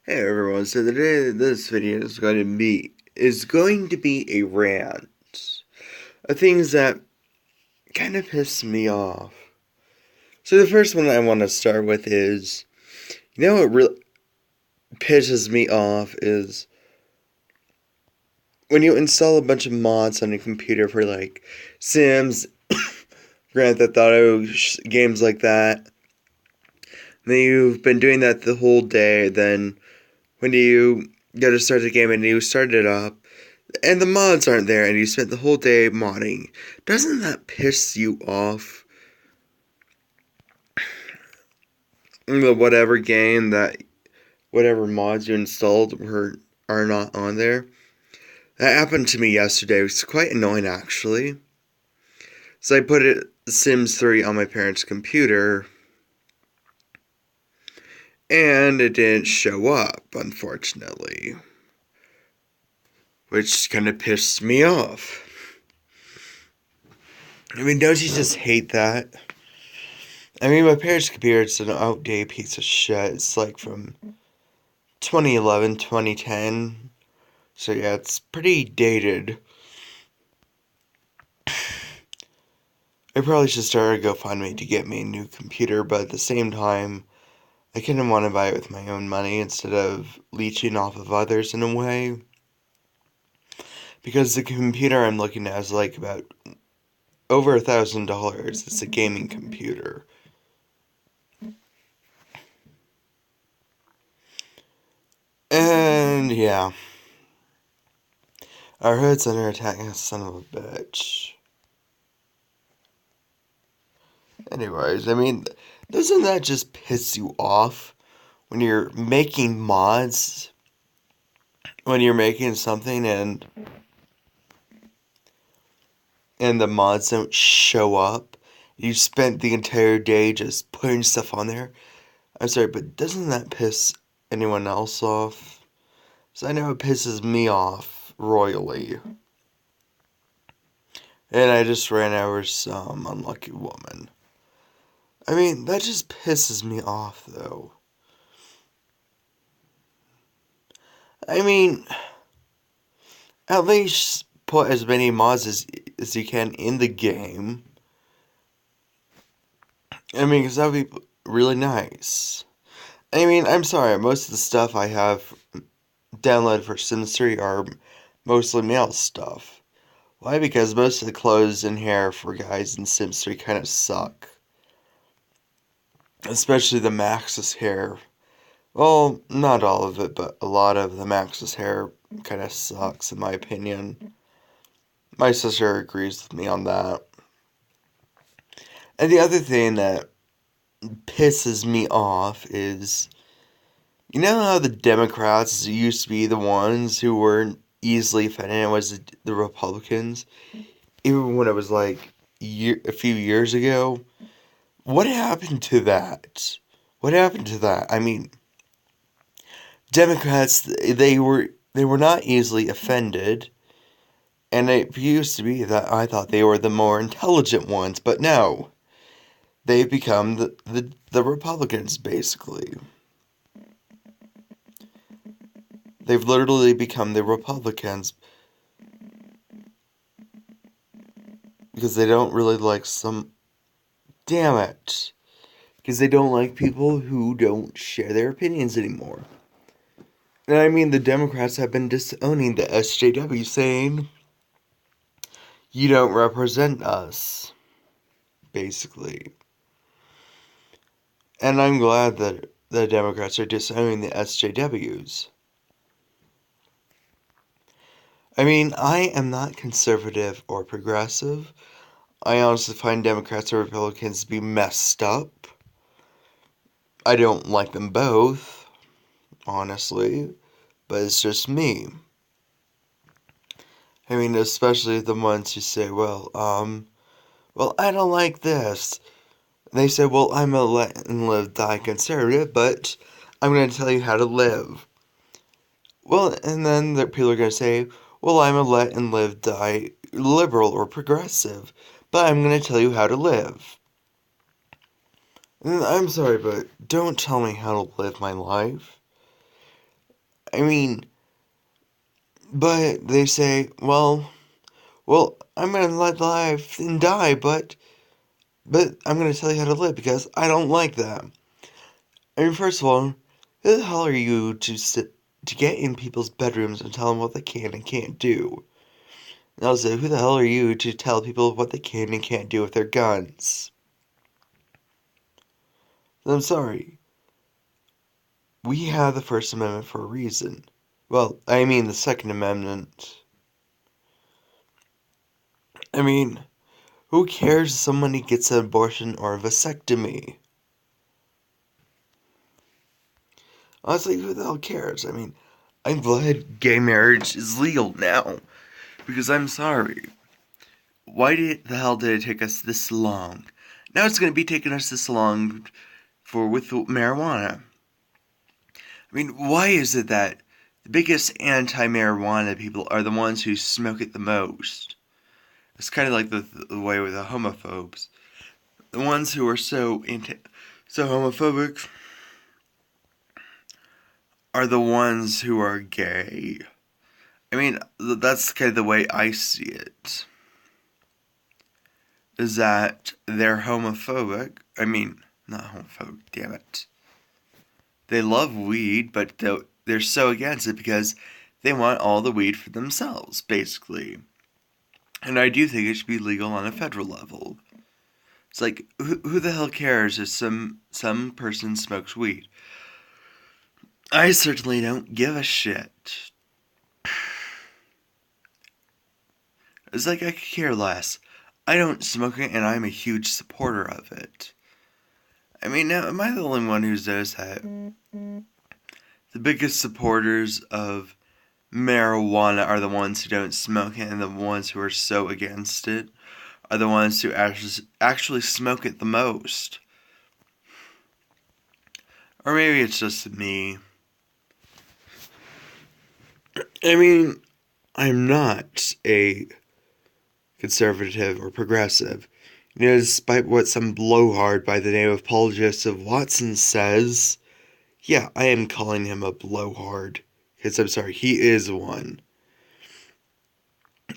Hey everyone, so today this video is going to be a rant of things that kind of piss me off. So the first one I want to start with is, what really pisses me off is when you install a bunch of mods on your computer for like Sims, Grand Theft Auto, games like that. Then you've been doing that the whole day. Then when you go to start the game and you start it up, and the mods aren't there, and you spent the whole day modding, doesn't that piss you off? The whatever game that whatever mods you installed are not on there. That happened to me yesterday. It was quite annoying actually. So I put Sims 3 on my parents' computer, and it didn't show up, unfortunately, which kind of pissed me off. I mean, don't you just hate that? I mean, my parents' computer is an outdated piece of shit. It's like from 2011, 2010. So yeah, it's pretty dated. I probably should start a GoFundMe to get me a new computer, but at the same time, I kind of want to buy it with my own money instead of leeching off of others in a way. Because the computer I'm looking at is like about over $1,000. It's a gaming computer. And yeah, our hood's under attack, son of a bitch. Anyways, I mean, doesn't that just piss you off when you're making mods? When you're making something and the mods don't show up? You spent the entire day just putting stuff on there. I'm sorry, but doesn't that piss anyone else off? So I know it pisses me off royally. And I just ran over some unlucky woman. I mean, that just pisses me off, though. I mean, at least put as many mods as you can in the game. I mean, because that would be really nice. I mean, I'm sorry, most of the stuff I have downloaded for Sims 3 are mostly male stuff. Why? Because most of the clothes and hair for guys in Sims 3 kind of suck. Especially the Max's hair. Well, not all of it, but a lot of the Max's hair kind of sucks, in my opinion. My sister agrees with me on that. And the other thing that pisses me off is, you know how the Democrats used to be the ones who weren't easily offended, and it was the Republicans? Even when it was like a few years ago? What happened to that? What happened to that? I mean, Democrats, they were not easily offended, and it used to be that I thought they were the more intelligent ones, but no, they've become the Republicans, basically. They've literally become the Republicans because they don't really like some... Damn it. Because they don't like people who don't share their opinions anymore. And I mean, the Democrats have been disowning the SJW, saying, you don't represent us, basically. And I'm glad that the Democrats are disowning the SJWs. I mean, I am not conservative or progressive. I honestly find Democrats or Republicans to be messed up. I don't like them both, honestly, but it's just me. I mean, especially the ones who say, well, I don't like this. They say, well, I'm a let and live die conservative, but I'm going to tell you how to live. Well, and then the people are going to say, well, I'm a let and live die liberal or progressive, but I'm going to tell you how to live. And I'm sorry, but don't tell me how to live my life. I mean, but they say, I'm gonna live and die, but I'm gonna tell you how to live because I don't like that. I mean, first of all, who the hell are you to get in people's bedrooms and tell them what they can and can't do? And also, who the hell are you to tell people what they can and can't do with their guns? I'm sorry. We have the First Amendment for a reason. Well, I mean the Second Amendment. I mean, who cares if somebody gets an abortion or a vasectomy? Honestly, who the hell cares? I mean, I'm glad gay marriage is legal now. Because I'm sorry. Why the hell did it take us this long? Now it's going to be taking us this long with marijuana. I mean, why is it that the biggest anti-marijuana people are the ones who smoke it the most? It's kind of like the way with the homophobes. The ones who are so homophobic are the ones who are gay. I mean, that's kind of the way I see it. Is that they're homophobic. I mean, not homophobic, damn it. They love weed, but they're so against it because they want all the weed for themselves, basically. And I do think it should be legal on a federal level. It's like, who the hell cares if some person smokes weed? I certainly don't give a shit. It's like I could care less. I don't smoke it, and I'm a huge supporter of it. I mean, now, am I the only one who knows that the biggest supporters of marijuana are the ones who don't smoke it, and the ones who are so against it are the ones who actually smoke it the most? Or maybe it's just me. I mean, I'm not a conservative or progressive. You know, despite what some blowhard by the name of Paul Joseph Watson says, yeah, I am calling him a blowhard. Because I'm sorry, he is one.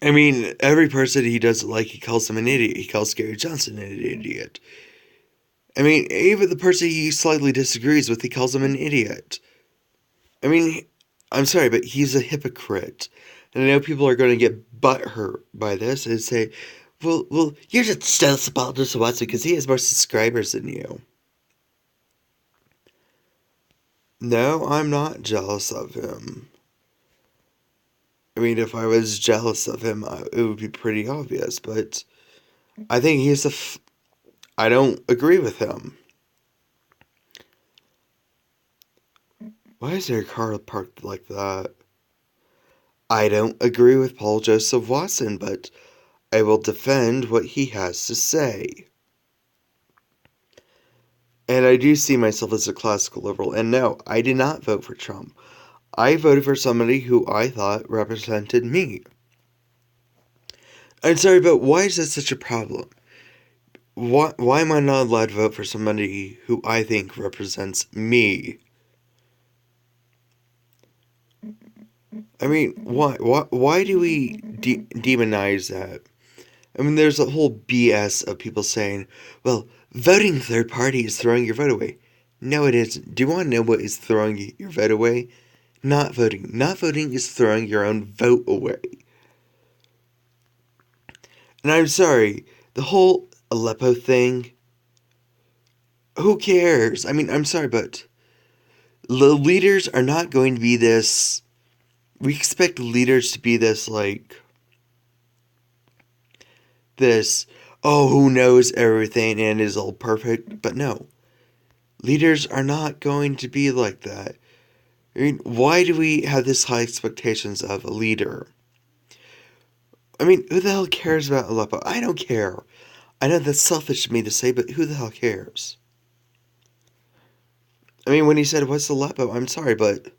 I mean, every person he doesn't like, he calls him an idiot. He calls Gary Johnson an idiot. I mean, even the person he slightly disagrees with, he calls him an idiot. I mean, I'm sorry, but he's a hypocrite. And I know people are going to get butthurt by this and say, well, you're just jealous about this Watson because he has more subscribers than you. No, I'm not jealous of him. I mean, if I was jealous of him, it would be pretty obvious, but I think I don't agree with him. Why is there a car parked like that? I don't agree with Paul Joseph Watson, but I will defend what he has to say. And I do see myself as a classical liberal, and no, I did not vote for Trump. I voted for somebody who I thought represented me. I'm sorry, but why is that such a problem? Why am I not allowed to vote for somebody who I think represents me? I mean, why do we demonize that? I mean, there's a whole BS of people saying, well, voting third party is throwing your vote away. No, it isn't. Do you want to know what is throwing your vote away? Not voting. Not voting is throwing your own vote away. And I'm sorry, the whole Aleppo thing, who cares? I mean, I'm sorry, but the leaders are not going to be this. We expect leaders to be this, who knows everything and is all perfect. But no, leaders are not going to be like that. I mean, why do we have this high expectations of a leader? I mean, who the hell cares about Aleppo? I don't care. I know that's selfish of me to say, but who the hell cares? I mean, when he said, what's Aleppo? I'm sorry, but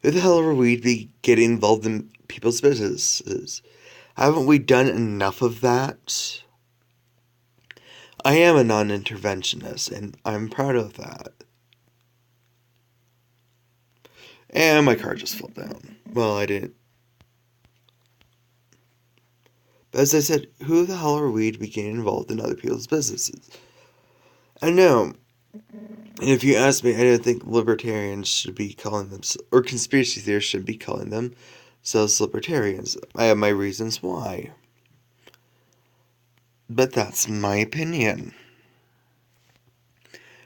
who the hell are we to be getting involved in people's businesses? Haven't we done enough of that? I am a non-interventionist, and I'm proud of that. And my car just fell down. Well, I didn't. But as I said, who the hell are we to be getting involved in other people's businesses? I know. And if you ask me, I don't think libertarians should be calling themselves, or conspiracy theorists should be calling themselves libertarians. I have my reasons why. But that's my opinion.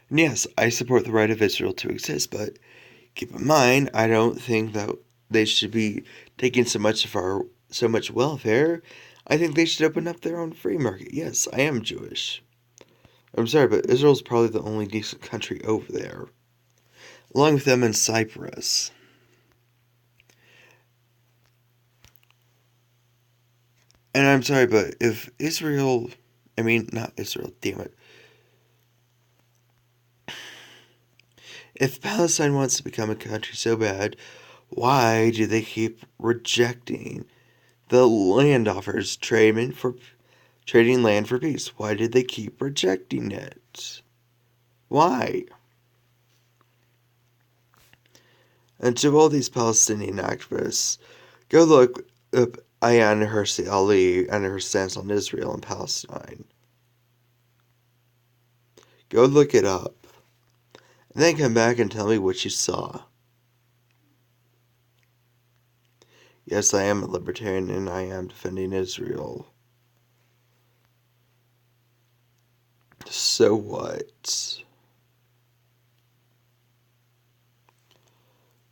And yes, I support the right of Israel to exist, but keep in mind, I don't think that they should be taking so much welfare. I think they should open up their own free market. Yes, I am Jewish. I'm sorry, but Israel's probably the only decent country over there, along with them and Cyprus. And I'm sorry, but if Israel, not Israel, damn it. If Palestine wants to become a country so bad, why do they keep rejecting the land offers trading land for peace? Why did they keep rejecting it? Why? And to all these Palestinian activists, go look up Ayaan Hirsi Ali and her stance on Israel and Palestine. Go look it up. And then come back and tell me what you saw. Yes, I am a libertarian and I am defending Israel. So what?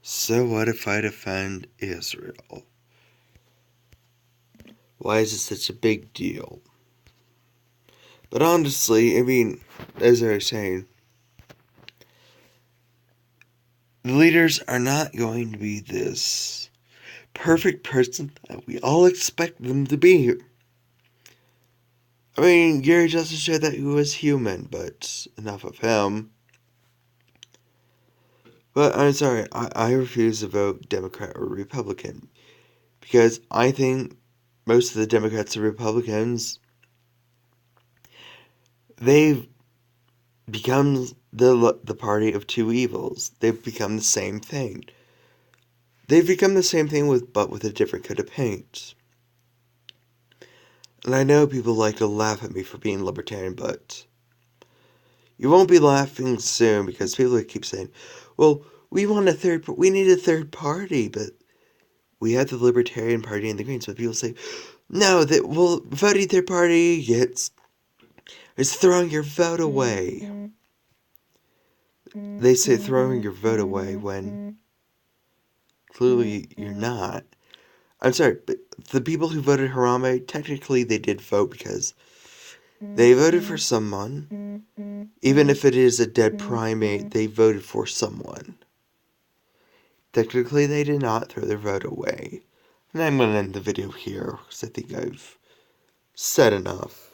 So what if I defend Israel? Why is it such a big deal? But honestly, as I was saying, the leaders are not going to be this perfect person that we all expect them to be. Gary Justice showed that he was human, but enough of him. But I'm sorry, I refuse to vote Democrat or Republican. Because I think most of the Democrats and Republicans, they've become the party of two evils. They've become the same thing. They've become the same thing but with a different coat of paint. And I know people like to laugh at me for being libertarian, but you won't be laughing soon because people keep saying, well, we need a third party, but we have the Libertarian Party and the Greens. But people say, no, voting third party is throwing your vote away. They say throwing your vote away when clearly you're not. I'm sorry, but the people who voted Harambe, technically they did vote because they voted for someone. Even if it is a dead primate, they voted for someone. Technically, they did not throw their vote away. And I'm going to end the video here because I think I've said enough.